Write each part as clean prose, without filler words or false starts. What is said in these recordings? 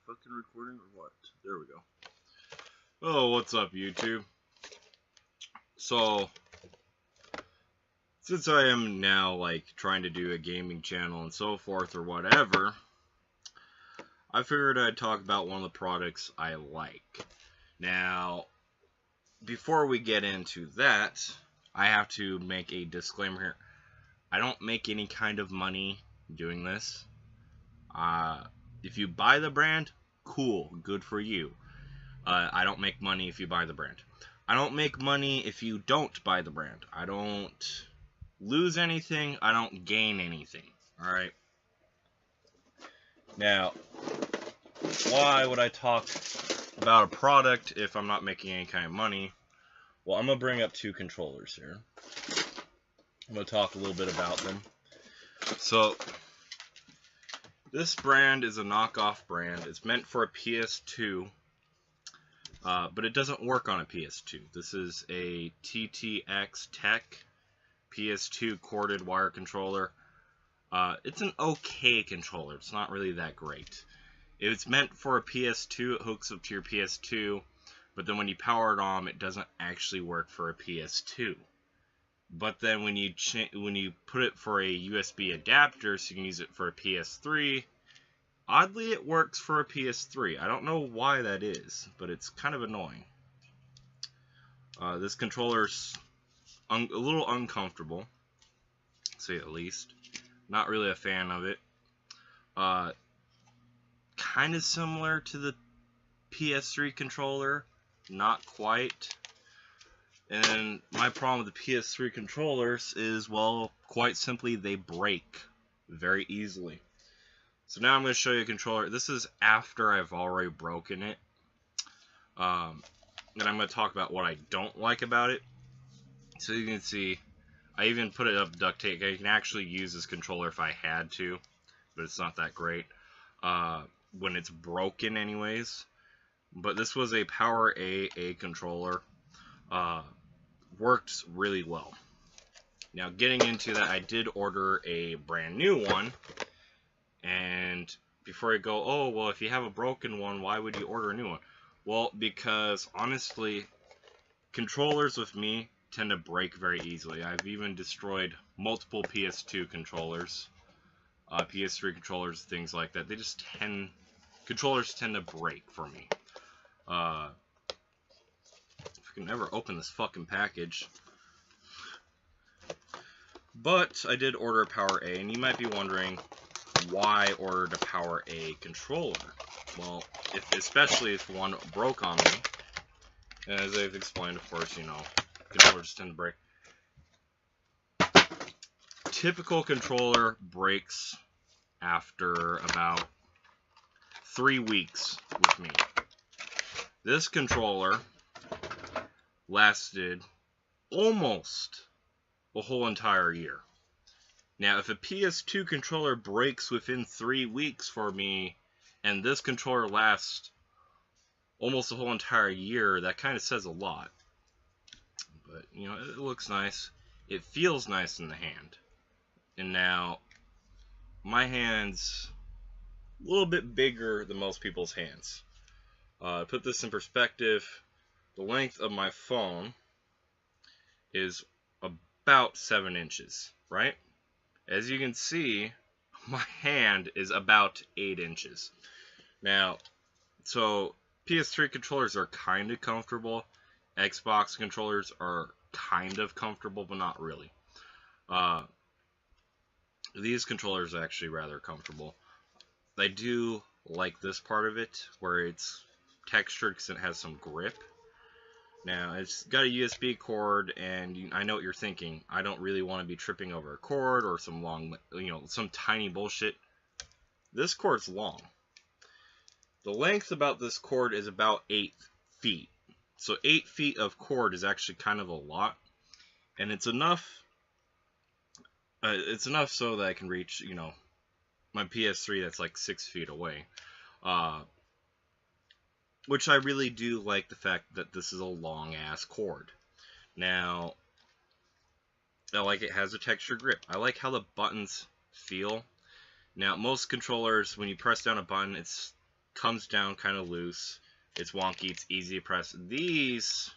fucking recording or what? There we go. Oh, what's up, YouTube? So, since I am now, like, trying to do a gaming channel and so forth or whatever, I figured I'd talk about one of the products I like. Now, before we get into that, I have to make a disclaimer here. I don't make any kind of money doing this. If you buy the brand, cool, good for you. I don't make money if you buy the brand. I don't make money if you don't buy the brand. I don't lose anything. I don't gain anything. Alright? Now, why would I talk about a product if I'm not making any kind of money? Well, I'm going to bring up two controllers here. I'm going to talk a little bit about them. So, this brand is a knockoff brand. It's meant for a PS2. But it doesn't work on a PS2. This is a TTX Tech PS2 corded wire controller. It's an okay controller. It's not really that great. It's meant for a PS2. It hooks up to your PS2, but then when you power it on, it doesn't actually work for a PS2. But then when you put it for a USB adapter, so you can use it for a PS3. Oddly, it works for a PS3. I don't know why that is, but it's kind of annoying. This controller's a little uncomfortable, to say the least. Not really a fan of it. Kind of similar to the PS3 controller, not quite. And my problem with the PS3 controllers is, well, quite simply, they break very easily. So now I'm going to show you a controller. This is after I've already broken it. And I'm going to talk about what I don't like about it. So you can see, I even put it up duct tape. I can actually use this controller if I had to, but it's not that great when it's broken anyways. But this was a Power A controller. Worked really well. Now getting into that, I did order a brand new one. And before I go, oh, well, if you have a broken one, why would you order a new one? Well, because, honestly, controllers with me tend to break very easily. I've even destroyed multiple PS2 controllers, PS3 controllers, things like that. Controllers tend to break for me. If I can never open this fucking package. But I did order a Power A, and you might be wondering, why ordered a Power A controller? Well, especially if one broke on me. And as I've explained, of course, controllers tend to break. Typical controller breaks after about 3 weeks with me. This controller lasted almost a whole entire year. Now, if a PS2 controller breaks within 3 weeks for me, and this controller lasts almost a whole entire year, that kind of says a lot. But, it looks nice. It feels nice in the hand. And now, my hand's a little bit bigger than most people's hands. To put this in perspective, the length of my phone is about 7 inches, right? As you can see, my hand is about 8 inches. Now, so PS3 controllers are kind of comfortable. Xbox controllers are kind of comfortable, but not really. These controllers are actually rather comfortable. I do like this part of it, where it's textured because it has some grip. Now, it's got a USB cord, and I know what you're thinking. I don't really want to be tripping over a cord or some long, some tiny bullshit. This cord's long. The length about this cord is about 8 feet. So 8 feet of cord is actually kind of a lot. And it's enough so that I can reach, my PS3 that's like 6 feet away. Which I really do like the fact that this is a long-ass cord. Now, I like it has a textured grip. I like how the buttons feel. Now, most controllers, when you press down a button, it's comes down kind of loose. It's wonky. It's easy to press. These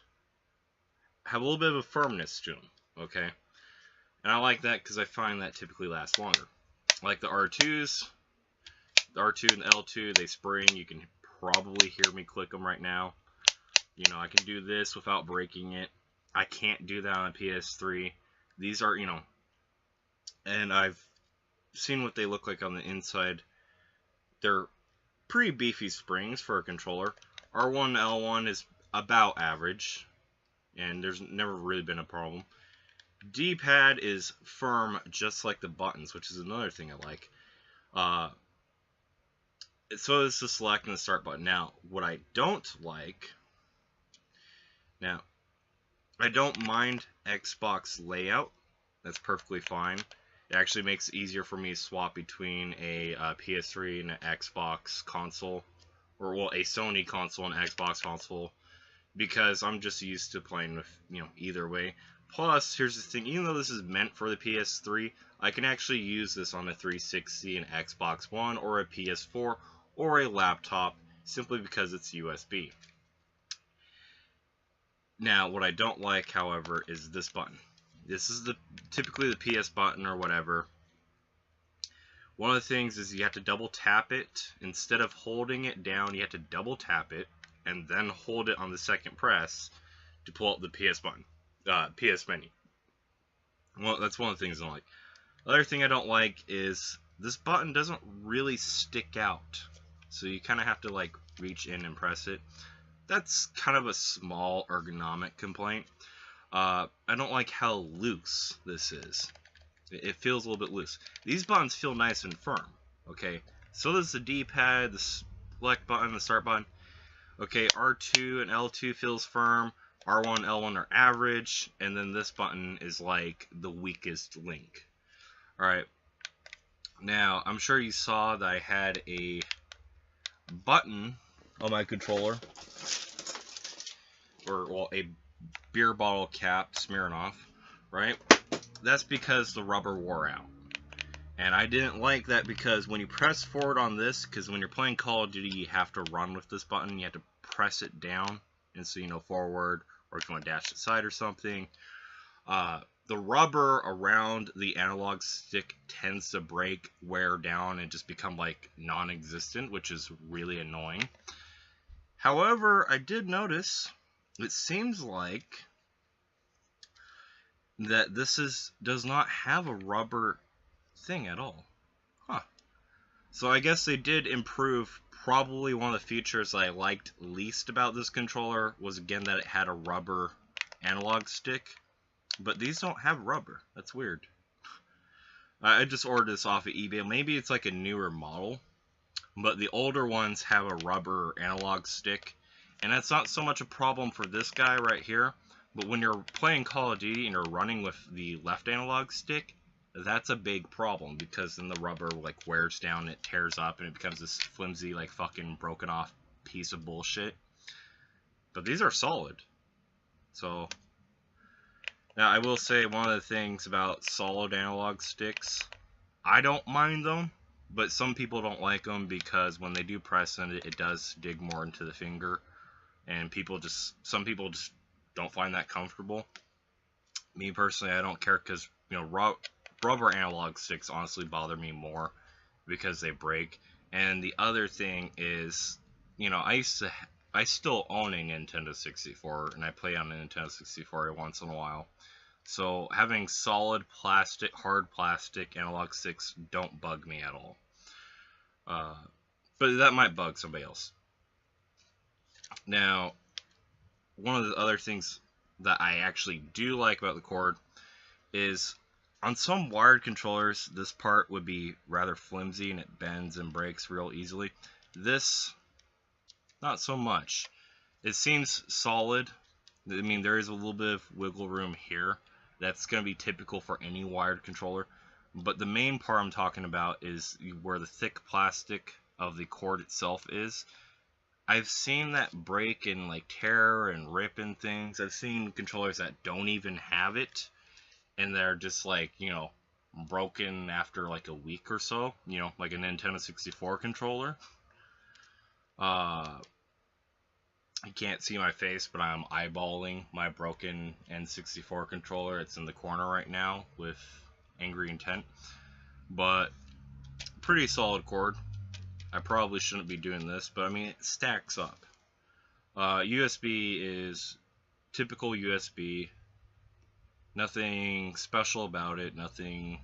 have a little bit of a firmness to them. Okay, and I like that because I find that typically lasts longer. Like the R2s, the R2 and the L2, they spring. You can probably hear me click them right now. You know, I can do this without breaking it. I can't do that on a PS3. These are, you know, and I've seen what they look like on the inside. They're pretty beefy springs for a controller. R1 L1 is about average, and there's never really been a problem. D-pad is firm, just like the buttons, which is another thing I like. So is the select and the start button. Now, what I don't like... Now, I don't mind Xbox layout. That's perfectly fine. It actually makes it easier for me to swap between a PS3 and an Xbox console. Or, well, a Sony console and Xbox console. Because I'm just used to playing with, you know, either way. Plus, here's the thing. Even though this is meant for the PS3, I can actually use this on a 360, an Xbox One, or a PS4, or a laptop. Simply because it's USB. Now, what I don't like, however, is this button. This is typically the PS button or whatever. One of the things is you have to double tap it. Instead of holding it down, you have to double tap it and then hold it on the second press to pull up the PS button, PS menu. Well, that's one of the things I don't like. The other thing I don't like is this button doesn't really stick out. So you kind of have to like reach in and press it. That's kind of a small ergonomic complaint. I don't like how loose this is. It feels a little bit loose. These buttons feel nice and firm. Okay, so does the D-pad, the select button, the start button. Okay, R2 and L2 feels firm. R1, L1 are average, and then this button is like the weakest link. Alright, now I'm sure you saw that I had a button on my controller, or well, a beer bottle cap Smirnoff, right? That's because the rubber wore out. And I didn't like that because when you press forward on this, because when you're playing Call of Duty, you have to run with this button. You have to press it down, and so, you know, forward, or if you want to dash to the side or something. The rubber around the analog stick tends to break, wear down, and just become like non-existent, which is really annoying. However, I did notice, it seems like that this does not have a rubber thing at all. Huh. So I guess they did improve. Probably one of the features I liked least about this controller was, again, that it had a rubber analog stick. But these don't have rubber. That's weird. I just ordered this off of eBay. Maybe it's like a newer model. But the older ones have a rubber analog stick. And that's not so much a problem for this guy right here. But when you're playing Call of Duty and you're running with the left analog stick, that's a big problem. Because then the rubber like wears down, it tears up, and it becomes this flimsy, like fucking broken off piece of bullshit. But these are solid. So, now I will say one of the things about solid analog sticks, I don't mind them. But some people don't like them because when they do press on it, it does dig more into the finger. And some people just don't find that comfortable. Me personally, I don't care because, you know, rubber analog sticks honestly bother me more because they break. And the other thing is, you know, I still own a Nintendo 64, and I play on a Nintendo 64 once in a while. So having solid plastic, hard plastic analog sticks don't bug me at all. But that might bug somebody else. Now, one of the other things that I actually do like about the cord is on some wired controllers, this part would be rather flimsy and it bends and breaks real easily. This, not so much. It seems solid. I mean, there is a little bit of wiggle room here. That's going to be typical for any wired controller. But the main part I'm talking about is where the thick plastic of the cord itself is. I've seen that break and like tear and rip and things. I've seen controllers that don't even have it, and they're just like, you know, broken after like a week or so. You know, like a Nintendo 64 controller. You can't see my face, but I'm eyeballing my broken N64 controller. It's in the corner right now with angry intent. But pretty solid cord. I probably shouldn't be doing this, but I mean, it stacks up. USB is typical USB. Nothing special about it. Nothing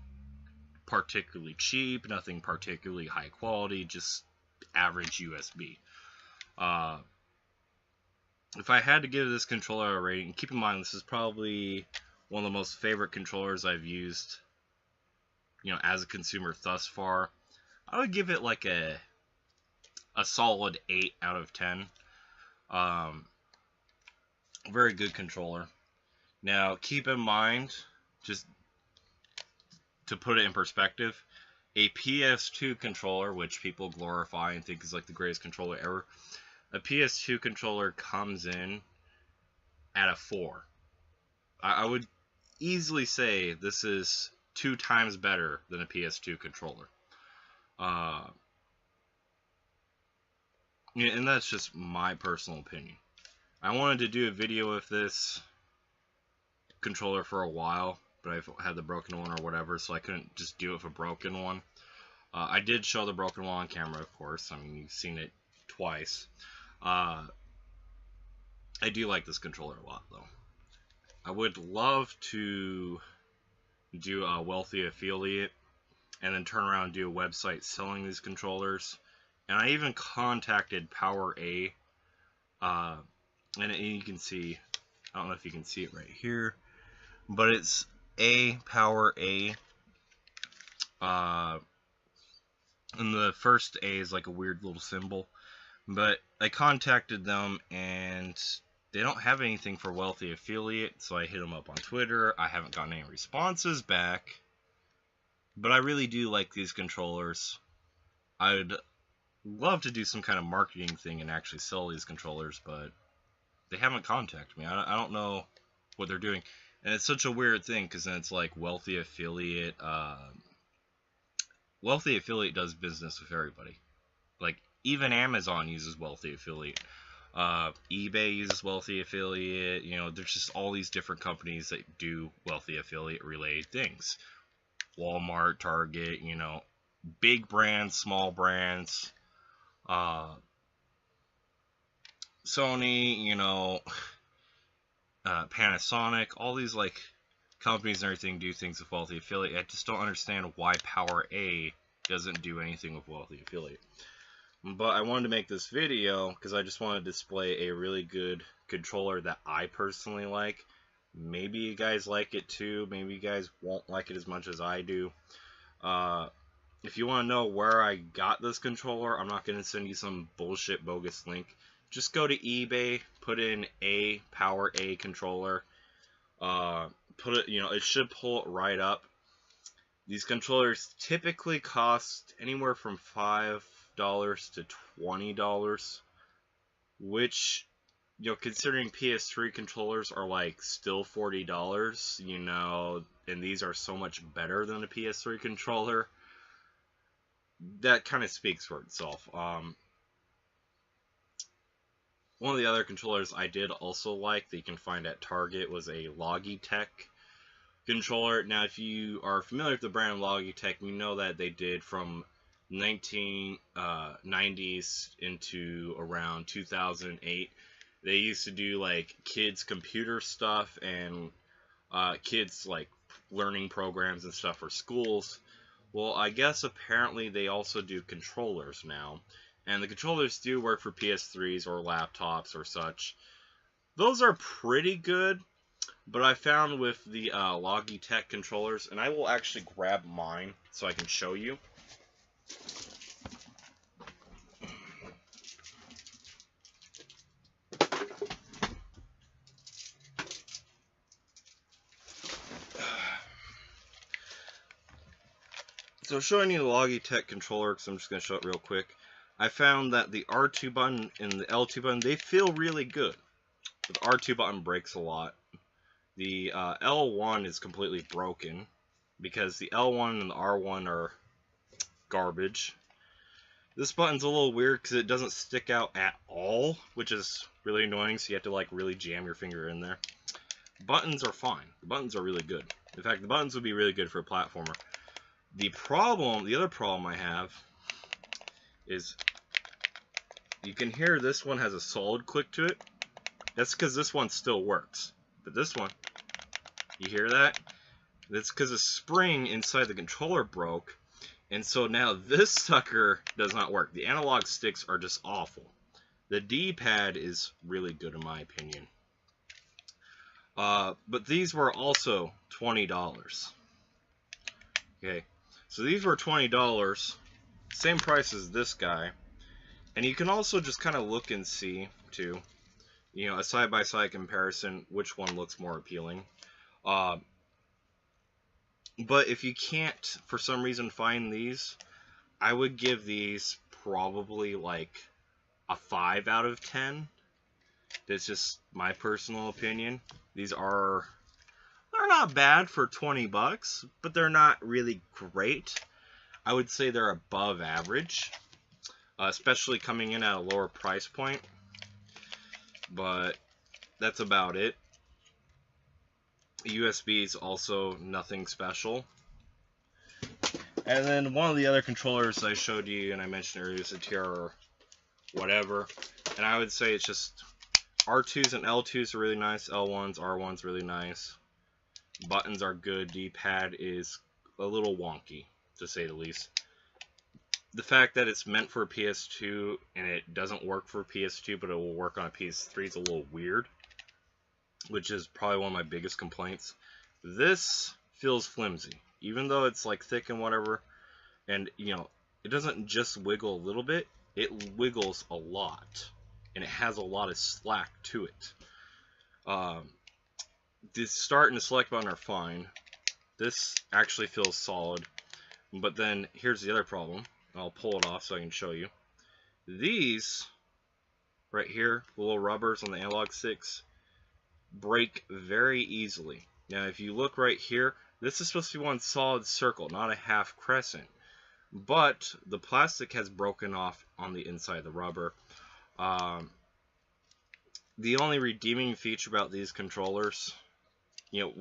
particularly cheap. Nothing particularly high quality. Just average USB. If I had to give this controller a rating, keep in mind this is probably one of the most favorite controllers I've used, as a consumer thus far. I would give it like a solid 8 out of 10. Very good controller. Now, keep in mind, just to put it in perspective, a PS2 controller, which people glorify and think is like the greatest controller ever, a PS2 controller comes in at a 4. I would easily say this is 2 times better than a PS2 controller. And that's just my personal opinion. I wanted to do a video with this controller for a while, but I've had the broken one or whatever, so I couldn't just do it with a broken one. I did show the broken one on camera, of course. I mean, you've seen it twice. I do like this controller a lot, though. I would love to do a wealthy affiliate and then turn around and do a website selling these controllers. And I even contacted PowerA, and you can see, I don't know if you can see it right here, but it's PowerA, and the first A is like a weird little symbol. But I contacted them, and they don't have anything for wealthy affiliate, so I hit them up on Twitter. I haven't gotten any responses back, but I really do like these controllers. I'd love to do some kind of marketing thing and actually sell these controllers, but they haven't contacted me. I don't know what they're doing. And it's such a weird thing, because then it's like wealthy affiliate. Wealthy affiliate does business with everybody. Like, even Amazon uses wealthy affiliate. eBay uses wealthy affiliate. There's just all these different companies that do wealthy affiliate related things. Walmart, Target, big brands, small brands. Sony, Panasonic, all these like companies and everything do things with wealthy affiliate. I just don't understand why PowerA doesn't do anything with wealthy affiliate. But I wanted to make this video because I just want to display a really good controller that I personally like. Maybe you guys like it too. Maybe you guys won't like it as much as I do. If you want to know where I got this controller, I'm not going to send you some bullshit bogus link. Just go to eBay, put in a PowerA controller. Put it, it should pull it right up. These controllers typically cost anywhere from $5 to $20, which, considering PS3 controllers are like still $40, and these are so much better than a PS3 controller, that kind of speaks for itself. One of the other controllers I did also like that you can find at Target was a Logitech controller. Now, if you are familiar with the brand Logitech, you know that they did from 1990s into around 2008. They used to do like kids computer stuff and kids like learning programs and stuff for schools. Well, I guess apparently they also do controllers now, and the controllers do work for PS3s or laptops or such. Those are pretty good, but I found with the Logitech controllers, and I will actually grab mine so I can show you. So showing you the Logitech controller, because I'm just going to show it real quick. I found that the R2 button and the L2 button, they feel really good. But the R2 button breaks a lot. The L1 is completely broken, because the L1 and the R1 are garbage. This button's a little weird because it doesn't stick out at all, which is really annoying, so you have to like really jam your finger in there. Buttons are fine. The buttons are really good. In fact, the buttons would be really good for a platformer. The other problem I have is you can hear this one has a solid click to it. That's because this one still works. But this one, you hear that? That's because the spring inside the controller broke, and so now this sucker does not work. The analog sticks are just awful. The D-pad is really good in my opinion. But these were also $20. Okay, so these were $20, same price as this guy. And you can also just kind of look and see, too, you know, a side-by-side comparison, which one looks more appealing. But if you can't, for some reason, find these, I would give these probably like a 5 out of 10. That's just my personal opinion. They're not bad for 20 bucks, but they're not really great. I would say they're above average. Especially coming in at a lower price point, but that's about it. USB is also nothing special. And then one of the other controllers I showed you and I mentioned earlier is a TR whatever, and I would say it's just R2s and L2s are really nice, L1s, R1s really nice. Buttons are good, D-pad is a little wonky, to say the least. The fact that it's meant for a PS2 and it doesn't work for a PS2 but it will work on a PS3 is a little weird, which is probably one of my biggest complaints. This feels flimsy, even though it's like thick and whatever, and you know, it doesn't just wiggle a little bit, it wiggles a lot, and it has a lot of slack to it. The start and the select button are fine. This actually feels solid, but then here's the other problem. I'll pull it off so I can show you. These right here, the little rubbers on the analog sticks, break very easily. Now if you look right here, this is supposed to be one solid circle, not a half crescent. But the plastic has broken off on the inside of the rubber. The only redeeming feature about these controllers, you know,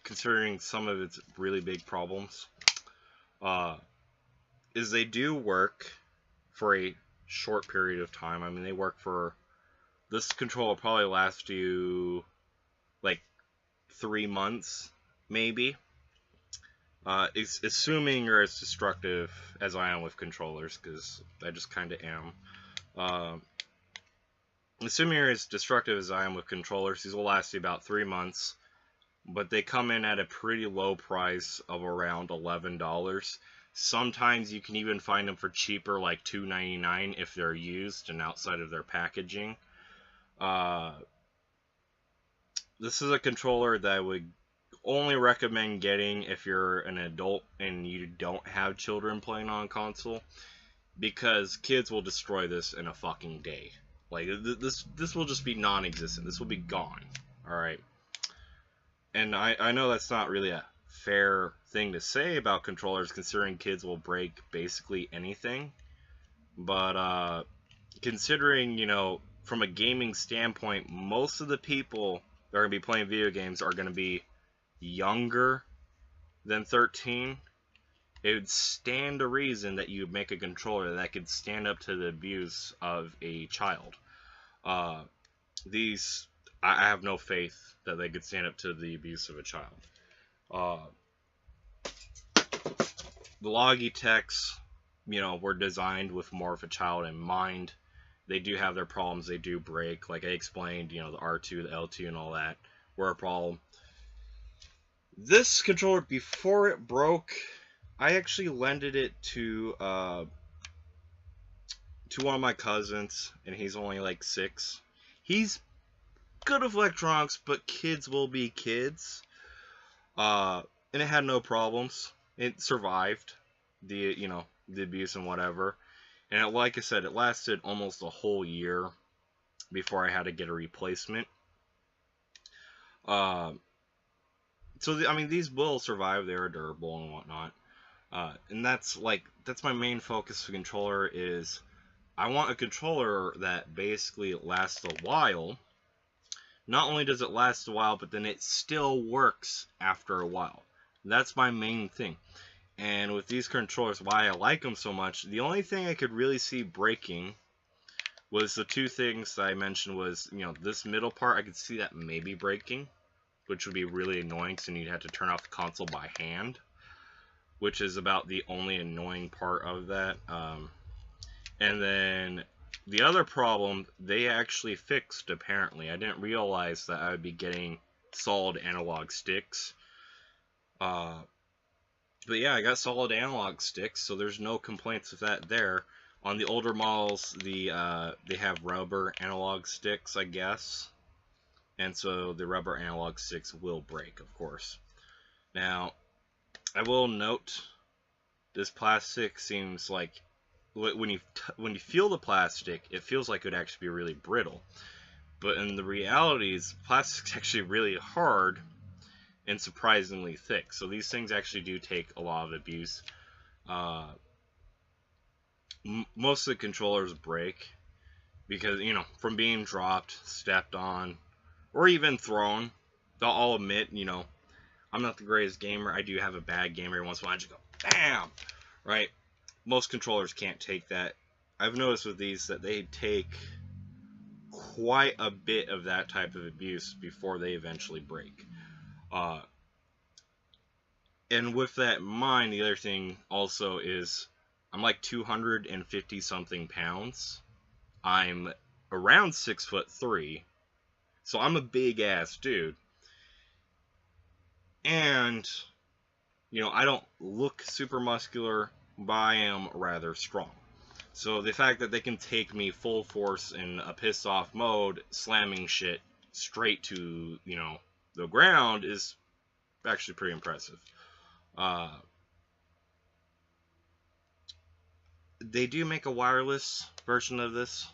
considering some of its really big problems, is they do work for a short period of time. I mean, they work for, this controller will probably last you like 3 months, maybe. Assuming you're as destructive as I am with controllers, because I just kind of am. Assuming you're as destructive as I am with controllers, these will last you about 3 months, but they come in at a pretty low price of around $11. Sometimes you can even find them for cheaper, like $2.99 if they're used and outside of their packaging. This is a controller that I would only recommend getting if you're an adult and you don't have children playing on console, because kids will destroy this in a fucking day. Like, this will just be non-existent. This will be gone. Alright? And I know that's not really a fair thing to say about controllers, considering kids will break basically anything, but considering, you know, from a gaming standpoint, most of the people that are going to be playing video games are going to be younger than 13. It would stand to reason that you would make a controller that could stand up to the abuse of a child. I have no faith that they could stand up to the abuse of a child. The Logitechs, you know, were designed with more of a child in mind. They do have their problems. They do break. Like I explained, you know, the R2, the L2, and all that were a problem. This controller, before it broke, I actually lended it to one of my cousins, and he's only like 6. He's good with electronics, but kids will be kids. And it had no problems. It survived the abuse and whatever. And like I said, it lasted almost a whole year before I had to get a replacement. So I mean, these will survive. They are durable and whatnot. And that's my main focus for controller is I want a controller that basically lasts a while. Not only does it last a while, but then it still works after a while. That's my main thing. And with these controllers, why I like them so much, the only thing I could really see breaking was the two things that I mentioned was, this middle part, I could see that maybe breaking, which would be really annoying because then you'd have to turn off the console by hand, which is about the only annoying part of that. And then the other problem, they actually fixed, apparently. I didn't realize that I would be getting solid analog sticks. But yeah, I got solid analog sticks, so there's no complaints with that there. On the older models, they have rubber analog sticks, I guess. And so the rubber analog sticks will break, of course. Now, I will note, this plastic seems like, when you feel the plastic, it feels like it would actually be really brittle. But in the reality, plastic's actually really hard and surprisingly thick. So these things actually do take a lot of abuse. Most of the controllers break because, from being dropped, stepped on, or even thrown. I'll admit, I'm not the greatest gamer. I do have a bad game every once in a while. I just go, bam! Right? Most controllers can't take that. I've noticed with these that they take quite a bit of that type of abuse before they eventually break. And with that in mind, the other thing also is I'm like 250 something pounds. I'm around 6'3", so I'm a big ass dude. And I don't look super muscular, but I am rather strong. So the fact that they can take me full force in a pissed off mode, slamming shit straight to, the ground is actually pretty impressive. They do make a wireless version of this,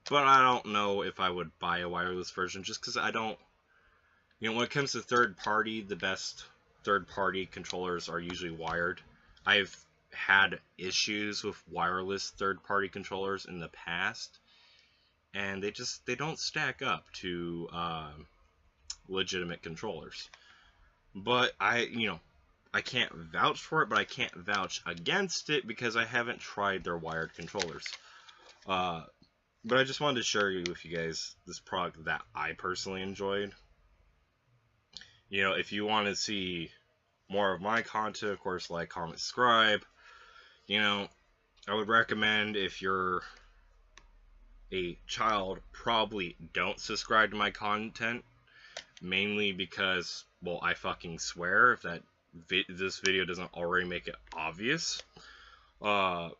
but I don't know if I would buy a wireless version just because I don't, when it comes to third party, the best third party controllers are usually wired. I've had issues with wireless third party controllers in the past, and they don't stack up to legitimate controllers. But I can't vouch for it, but I can't vouch against it because I haven't tried their wired controllers. But I just wanted to share with you guys this product that I personally enjoyed. If you want to see more of my content, of course, like, comment, subscribe. I would recommend, if you're a child, probably don't subscribe to my content. Mainly because, well, I fucking swear, if this video doesn't already make it obvious. And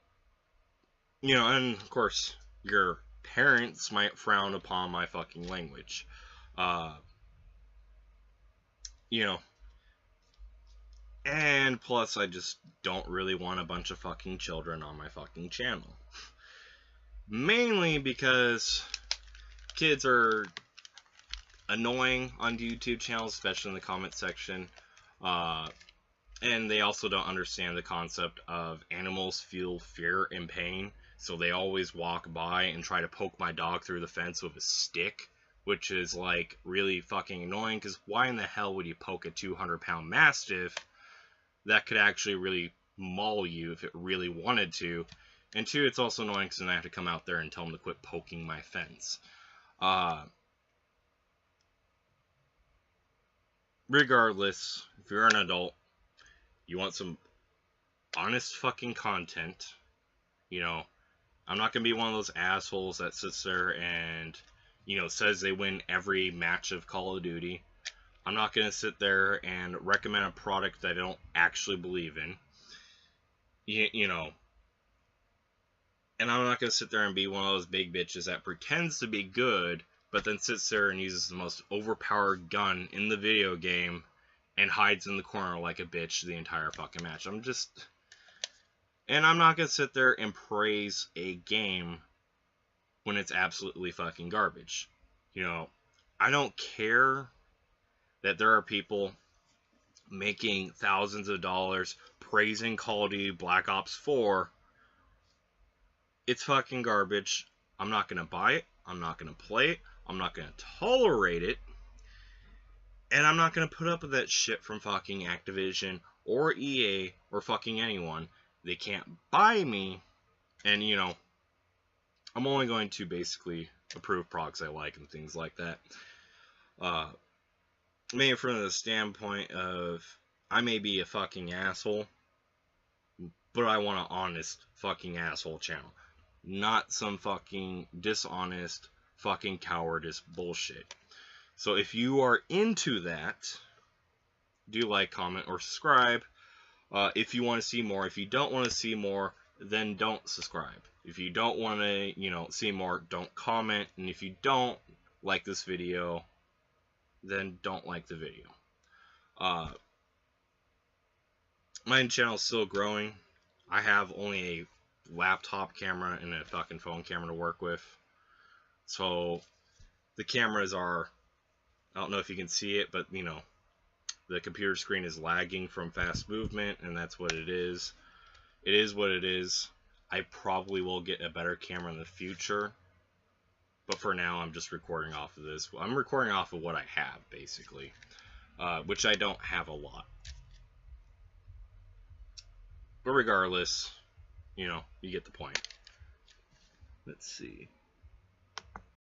of course, your parents might frown upon my fucking language. And plus, I just don't really want a bunch of fucking children on my fucking channel. Mainly because kids are annoying on YouTube channels, especially in the comment section. And they also don't understand the concept of animals feel fear and pain, so they always walk by and try to poke my dog through the fence with a stick, which is like really fucking annoying, because why in the hell would you poke a 200-pound mastiff that could actually really maul you if it really wanted to? And two, it's also annoying because then I have to come out there and tell them to quit poking my fence. Regardless, if you're an adult, you want some honest fucking content, I'm not going to be one of those assholes that sits there and, says they win every match of Call of Duty. I'm not going to sit there and recommend a product that I don't actually believe in. And I'm not going to sit there and be one of those big bitches that pretends to be good, but then sits there and uses the most overpowered gun in the video game and hides in the corner like a bitch the entire fucking match. And I'm not going to sit there and praise a game when it's absolutely fucking garbage. I don't care that there are people making thousands of dollars, praising Call of Duty Black Ops 4. It's fucking garbage. I'm not gonna buy it. I'm not gonna play it. I'm not gonna tolerate it. And I'm not gonna put up with that shit from fucking Activision or EA or fucking anyone. They can't buy me. And, you know, I'm only going to basically approve products I like and things like that. Maybe from the standpoint of, I may be a fucking asshole, but I want an honest fucking asshole channel. Not some fucking dishonest fucking cowardice bullshit. So if you are into that, do like, comment, or subscribe. If you want to see more. If you don't want to see more, then don't subscribe. If you don't want to, you know, see more, don't comment. And if you don't like this video, then don't like the video. My channel is still growing. I have only a laptop camera and a fucking phone camera to work with. So the cameras are, I don't know if you can see it, but you know, the computer screen is lagging from fast movement, and that's what it is. It is what it is. I probably will get a better camera in the future, but for now I'm just recording off of this. I'm recording off of what I have, basically, which I don't have a lot. But regardless, you know, you get the point. Let's see.